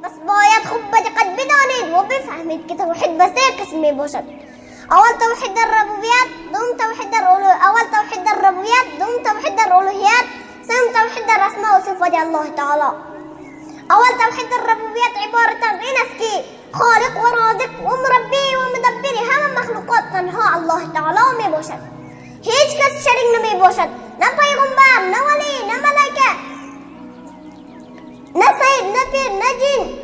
بس باید خوب دقت بدانید و بفهمید که توحید به سه قسم میباشد. اول توحید الربوبیت، دوم توحید الالوهیت، سوم توحید الاسماء و صفات الله تعالی. اول توحید الربوبیت عبارت از این است که خالق و رازق و مربی و مدبر همه مخلوقات تنها الله تعالی میباشد. هیچ کس شریک نمیباشد، نه پیغمبر، نه ولی، نه ملائکه، نه سید، نه پیر، نه جن.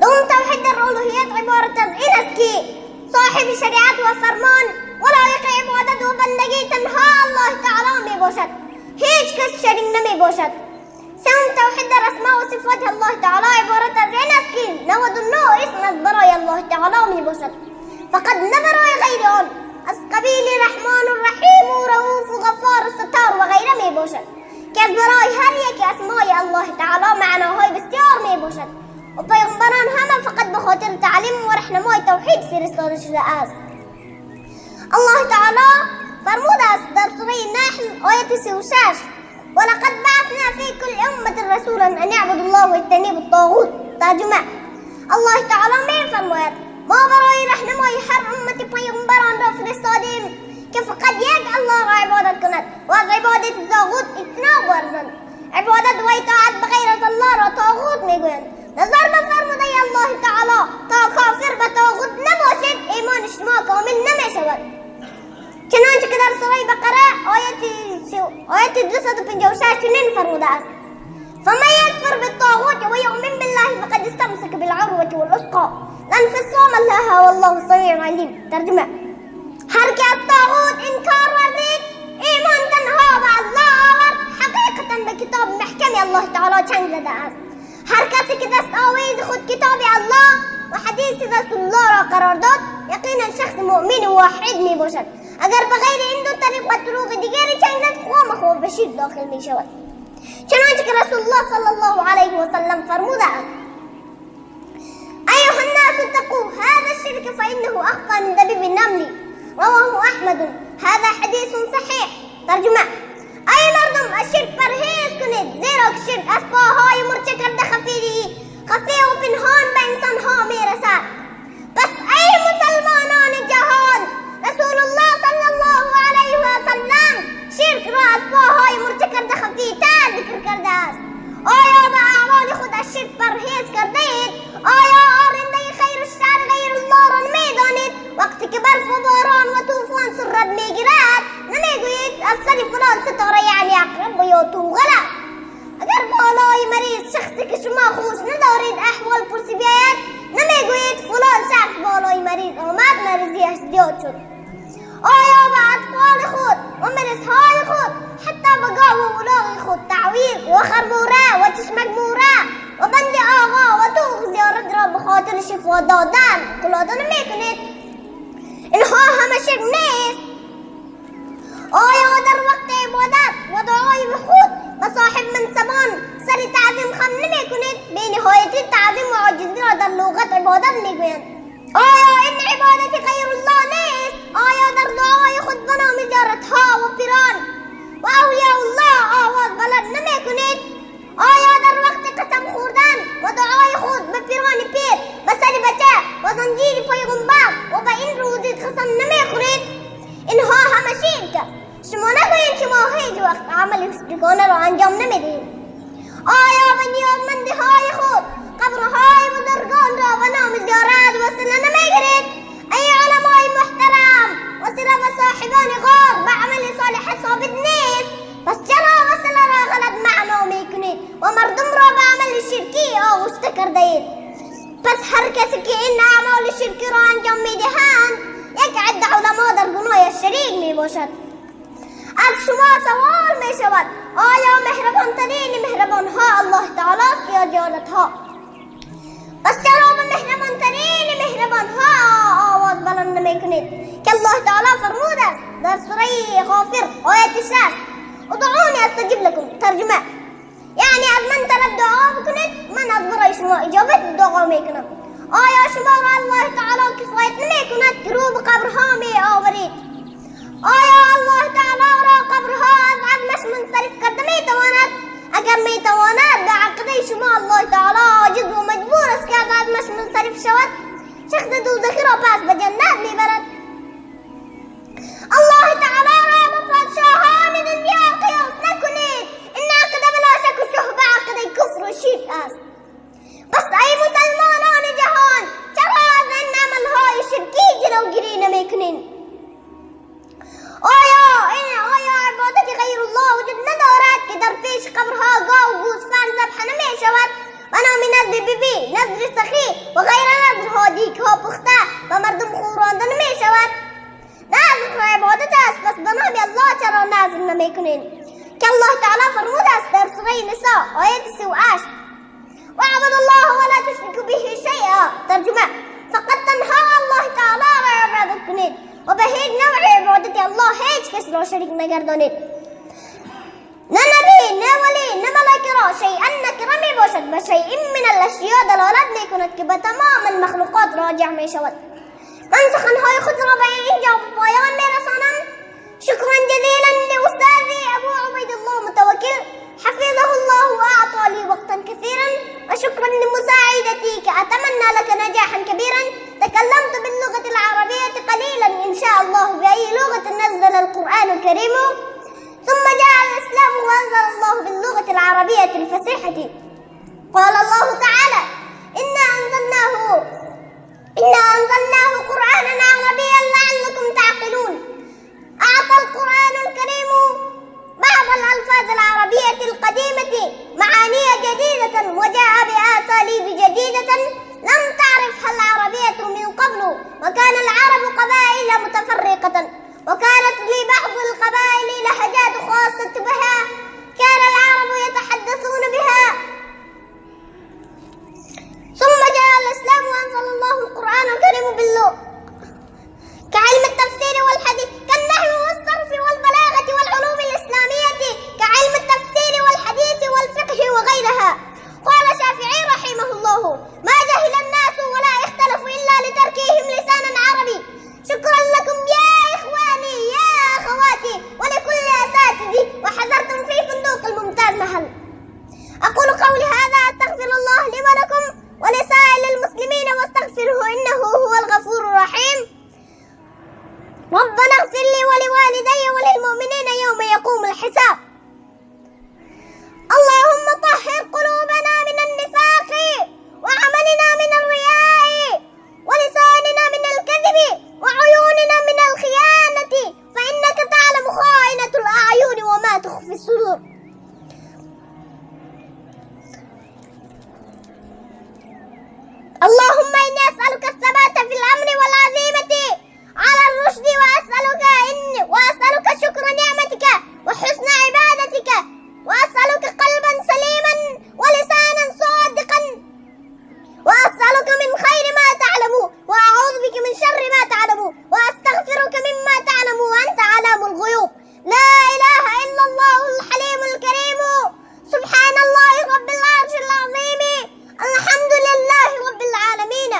دوم توحید الالوهیت عبارت از این است که صاحب شریعت و فرمان و لایق عبادت و بندگی تنها الله تعالی میباشد، هیچ کس شریک نمیباشد. سوم توحید الاسماء و صفات الله تعالی عبارت از این است که 99 اسم از برای الله تعالی میباشد، فقط نه برای غیر آن، از قبیل رحمان و رحیم و رؤوف و غفار و ستار و غیره میباشد که از برای هر یک اسمای الله تعالی معناهای بسیار میباشد و پیغمبران همه فقط به خاطر تعلیم و رهنمای توحید فرستاده شده است. الله تعالی فرموده است در سوره نحل آیت 36: ولقد بعثنا في كل امة رسولا ان يعبدوا الله واجتنبوا الطاغوت. ترجمه: الله تعالی میفرماید ما برای رهنمای هر امت پیغمبران را فرستادیم که فقط یک الله را عبادت کند و از عبادت طاغوت اجتناب ورزند. عبادت و اطاعت بغیر از الله را طاغوت میگویند. نظر به فرموده الله تعالی تا کافر به طاغوت نباشد ایمان شما کامل نمیشود. چنانچه که در سوره بقره آیت 256 چنین فرموده است: فمن يكفر بالطاغوت ويؤمن بالله فقد استمسك بالعروة والوثقى لا انفصام لها والله سميع عليم. ترجمه: هر که از طاغوت انکار ورزید ایمان تنها به الله آورد حقیقتا به کتاب محکم الله تعالی چنگ زده است. هر کسی که دست آویز خود کتاب الله و حدیث رسول الله را قرار داد یقینا شخص مؤمن و واحد می باشد. اگر بغیر این دو طریق و طرق دیگری چنگ زد خواه به شرک داخل می شود. چنانچه که رسول الله صلی الله علیه و سلم فرموده است: ایها الناس اتقوا هذا الشرك فانه اخفى من دبیب النمل. رواه احمد. هذا حدیث صحیح. ترجمه: ای مردم از شرک پرهیز کنید زیرا که شرک از پاهای مرچه کرده خفی و پنهان به انسانها میرسد. پس ای مسلمانان جهان، رسول الله صلی الله علیه و سلم شرک را از پاهای مرچه کرده خفی تر ذکر کرده است. آیا به اعمال خود از شرک پرهیز کرده اید؟ آیا آرنده خیر و شر غیر الله را نمیدانید؟ وقتی که برف و باران و طوفان سرد میگیرد نمیگویید از سر فلان ستاره یعنی عقرب یا توغله. اگر بالای مریض شخصی که شما خوش ندارید احوال پرسی بیاید نمیگویید فلان شخص بالای مریض آمد مریضیش زیاد شد. آیا به اطفال خود و مرزهای خود حتی به گاو و الاغ خود تعویض و خرموره و چشمک موره و بند آقا و توغ زیارت را به خاطر شفا دادن قلاده نمیکنید؟ اینها همه شرک نیست؟ آیا در وقت عبادت و دعای به خود و صاحب منصبان سر تعظیم خم نمی کنید؟ به نهایتی تعظیم و عاجزی را در لغت عبادت میگویند. آیا این عبادت غیر الله نیست؟ آیا در دعای خود به نام زیارتها و پیران و اولیاء الله آواز بلند نمی کنید؟ آیا در وقت قسم خوردن و دعای خود به پیران پیر، به سر بچه و زنجیر پیغمبر و به این روزی قسم نمی خورید؟ اینها همه شرک است. شما نگویید که ما هیچ وقت عمل مشرکانه را انجام نمیدهیم. آیا به نیازمندیهای خود قبرهای بزرگان را به نام زیارت وسیله نمیگیرید؟ ای علمای محترم، وسیله به صاحبان غار به عمل صالح ثابت نیست، پس چرا وسیله را غلط معنا میکنید و مردم را به عمل شرکی آغشته کرده اید؟ پس هر کسی که این اعمال شرکی را انجام میدهند یک عده علما در گناه شریک میباشد. از شما سوال می شود آیا مهربان ترین مهربان ها الله تعالی است یا جارتها؟ پس چرا به مهربان ترین مهربان ها آواز بلند نمی کنید که الله تعالی فرموده است در سوره غافر آیت 6: ادعونی استجب لکم. ترجمه: یعنی از من طلب دعا بکنید من از برای شما اجابت دعا می کنم. آیا شما را الله تعالی کفایت نمی کند که رو به قبرها می آورید؟ آیا الله تعالی را قبرها از عدمش منصرف کرده می تواند؟ اگر می تواند به عقیده شما الله تعالی عاجز و مجبور شود شخص دو ذخیره پس به جنت میبرد. الله تعالی را به پادشاهان دنیا قیاس نکنید، این عقیده بلا شک و شبهه عقیده کفر و شرک است. پس ای مسلمانان جهان، چرا از این عملهای شرکی جلوگیری نمیکنین؟ آیا عبادت غیر الله وجود ندارد که در پیش قبرها گاو و گوسفند ذبح نمیشود و نام نذر بیبی، نذر سخی و غیر نذرها دیگها پخته و مردم خورانده نمیشود؟ نذر عبادت است، پس به نام الله چرا نذر نمیکنین؟ که الله تعالی فرموده است در سوره نساء آیه 38: واعبدوا الله ولا تشركوا به شیئا. ترجمه: فقط تنها الله تعالی را عبادت کنید و به هیچ نوع عبادت الله هیچ کس را شریک نگردانید. نه نبی، نه ولی، نه ملائکه را شیئا نکره می باشد، به شیء من الاشیاء دلالت می کند که به تمام المخلوقات راجع می شود. من سخنهای خود را به اینجا پایان می رسانم. شکرا جزیلا لاستاذی ابو عبید الله متوکل حفظه الله واعطى لي وقتا كثيرا، وشكرا لمساعدتي كأتمنى لك نجاحا كبيرا. تكلمت باللغة العربية قليلا إن شاء الله بأي لغة نزل القرآن الكريم، ثم جاء الإسلام وأنزل الله باللغة العربية الفصيحة. قال الله تعالى: إنا أنزلناه قرآنا عربيا لعلكم تعقلون. أعطى القرآن الكريم بعض الألفاظ العربية القديمة معاني جديدة وجاء بأساليب جديدة لم تعرفها العربية من قبل، وكان العرب قبائل متفرقة، وكانت لبعض القبائل لهجات خاصة بها كان العرب يتحدثون بها. ثم جاء الإسلام وأنزل الله القرآن الكريم باللغة كعلم التفسير والحديث كالنحو والصرف والبلاغة والعلوم الإسلامية كعلم التفسير والحديث والفقه وغيرها. قال الشافعي رحمه الله: ما جهل الناس ولا اختلفوا إلا لتركهم لسانا عربي. شكرا لكم يا إخواني يا أخواتي ولكل أساتذتي، وحضرتم في فندق الممتاز محل. أقول قولي هذا، أستغفر الله لي ولكم ولسائر المسلمين واستغفره إنه هو الغفور الرحيم. ربنا اغفر لي ولوالدي وللمؤمنين يوم يقوم الحساب. اللهم طهر قلوبنا من النفاق وعملنا من الرياء ولساننا من الكذب وعيوننا من الخيانة، فإنك تعلم خائنة الأعين وما تخفي الصدور. اللهم إني أسألك الثبات في الأمر والعزيمة على الرشد، وأسألك شكر نعمتك وحسن عبادتك، وأسألك قلبا سليما ولسانا صادقا، وأسألك من خير ما تعلم وأعوذ بك من شر ما تعلم، وأستغفرك مما تعلم وأنت علام الغيوب. لا إله إلا الله الحليم الكريم، سبحان الله رب العرش العظيم، الحمد لله رب العالمين.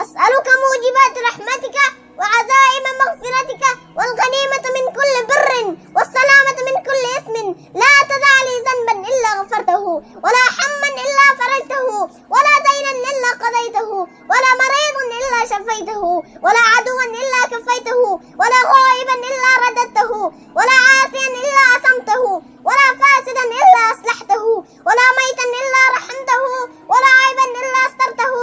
أسألك موجبات رحمتك وعزائم مغفرتك والغنيمة من كل بر والسلامة من كل إثم. لا تدع لي ذنبا إلا غفرته، ولا حما إلا فرجته، ولا دينا إلا قضيته، ولا مريضا إلا شفيته، ولا عدوا إلا كفيته، ولا غائبا إلا رددته، ولا عاصيا إلا أثمته، ولا فاسدا إلا أصلحته، ولا ميتا إلا رحمته، ولا عيبا إلا استرته،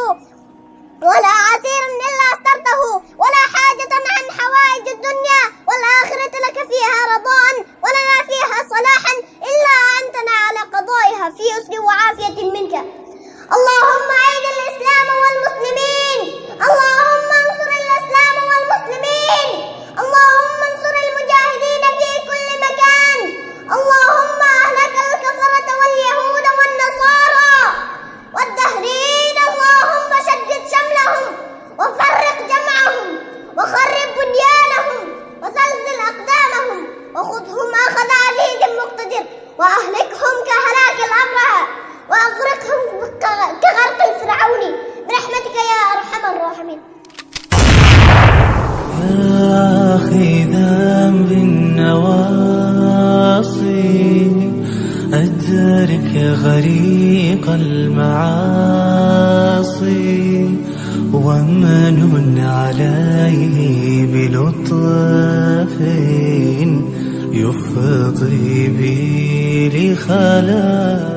ولا عسيرا إلا أسترته، ولا حاجة عن حوائج الدنيا والآخرة لك فيها رضاء ولنا فيها صلاحا إلا أنتنا على قضائها في يسر وعافية منك. اللهم أعد الإسلام والمسلمين، اللهم انصر الإسلام والمسلمين، اللهم انصر المجاهدين في كل مكان، من عليه بلطف يفضي بي لخلاء